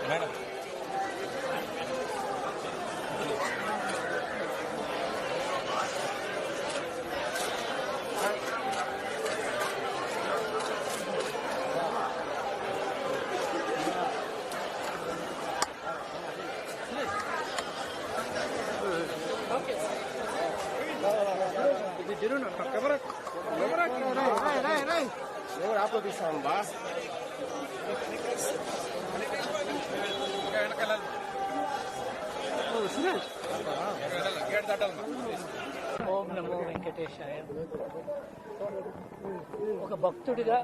Madam ఎవరు ఆపోపిస్తాం boss ఓం నమో వెంకటేశాయ. ఒక భక్తుడిగా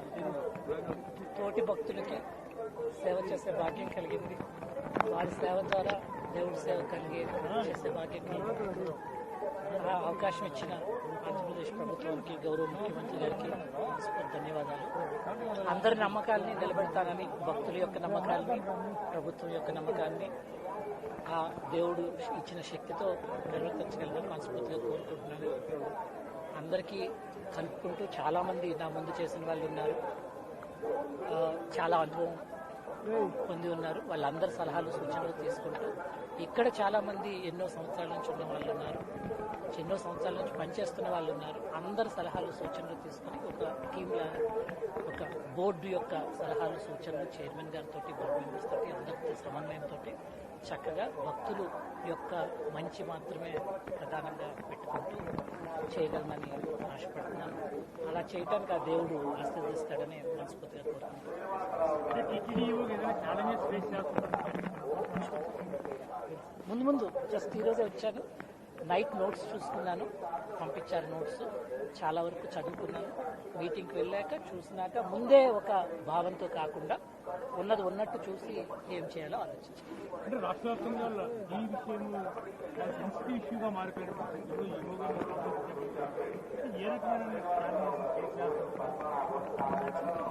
తోటి భక్తులకి సేవ చేసే భాగ్యం కలిగింది. వారి సేవ ద్వారా దేవుడి సేవ చేసే భాగ్యం కలిగింది. ఆ అవకాశం ఇచ్చిన ఆంధ్రప్రదేశ్ ప్రభుత్వానికి, గౌరవ ముఖ్యమంత్రి గారికి ధన్యవాదాలు. అందరి నమ్మకాలని నిలబెడతానని, భక్తుల యొక్క నమ్మకాలని, ప్రభుత్వం యొక్క నమ్మకాన్ని ఆ దేవుడు ఇచ్చిన శక్తితో నిర్వర్తించగలమని మనస్ఫూర్తిగా కోరుకుంటున్నాను. అందరికీ కలుపుకుంటూ చాలామంది నా ముందు చేసిన వాళ్ళు ఉన్నారు, చాలా అనుభవం పొంది ఉన్నారు. వాళ్ళందరి సలహాలు సూచనలు తీసుకుంటూ ఇక్కడ చాలామంది ఎన్నో సంవత్సరాల నుంచి ఉన్న వాళ్ళు ఉన్నారు, ఎన్నో సంవత్సరాల నుంచి పనిచేస్తున్న వాళ్ళు ఉన్నారు. అందరి సలహాలు సూచనలు తీసుకుని ఒక టీంలా, ఒక బోర్డు యొక్క సలహాలు సూచనలు చైర్మన్ గారితో, బోర్డు మెంబర్స్ తోటి, అందరితో సమన్వయంతో చక్కగా భక్తులు యొక్క మంచి మాత్రమే ప్రధానంగా పెట్టుకుంటూ చేయగలమని ఆశపడుతున్నాను. అలా చేయటానికి ఆ దేవుడు ఆశీర్వదిస్తాడని మనస్ఫూర్తిగా కోరుకుంటున్నాను. ముందు జస్ట్ ఈరోజే వచ్చాను, నైట్ నోట్స్ చూసుకున్నాను, పంపించారు నోట్స్, చాలా వరకు చదువుకున్నాను. మీటింగ్కి వెళ్ళాక చూసినాక ముందే ఒక భావంతో కాకుండా ఉన్నది ఉన్నట్టు చూసి ఏం చేయాలో ఆలోచించాను. అంటే రాష్ట్ర వ్యాప్తంగా ఈ విషయం సెన్సిటివ్ ఇష్యూగా మారిపోయింది. ఏ రకమైన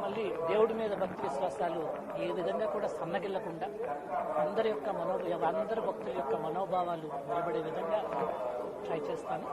మళ్ళీ దేవుడి మీద భక్తి విశ్వాసాలు ఏ విధంగా కూడా సన్నగిల్లకుండా అందరి భక్తుల యొక్క మనోభావాలు నిలబడే విధంగా ట్రై చేస్తాను.